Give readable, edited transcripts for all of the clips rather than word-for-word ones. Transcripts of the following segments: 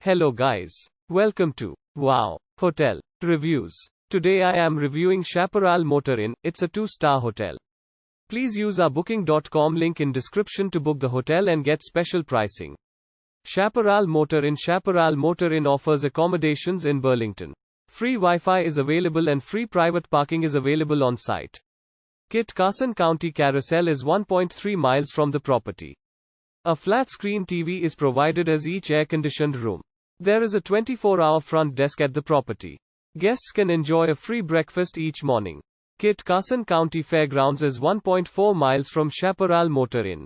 Hello guys. Welcome to Wow Hotel Reviews. Today I am reviewing Chaparral Motor Inn. It's a 2-star hotel. Please use our booking.com link in description to book the hotel and get special pricing. Chaparral Motor Inn. Chaparral Motor Inn offers accommodations in Burlington. Free Wi-Fi is available and free private parking is available on site. Carson County Carousel is 1.3 miles from the property. A flat-screen TV is provided as each air-conditioned room. There is a 24-hour front desk at the property. Guests can enjoy a free breakfast each morning. Carson County Fairgrounds is 1.4 miles from Chaparral Motor Inn.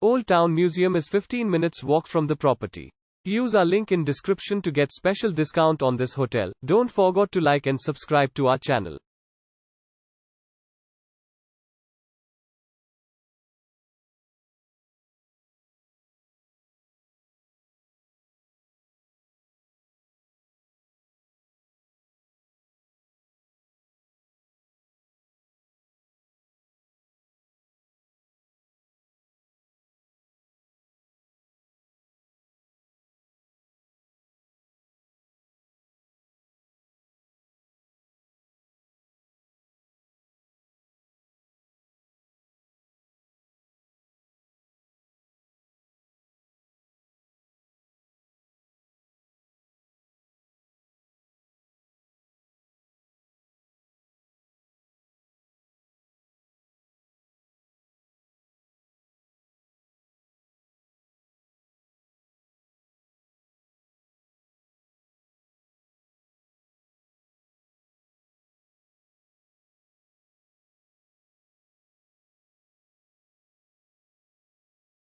Old Town Museum is 15 minutes walk from the property. Use our link in description to get special discount on this hotel. Don't forget to like and subscribe to our channel.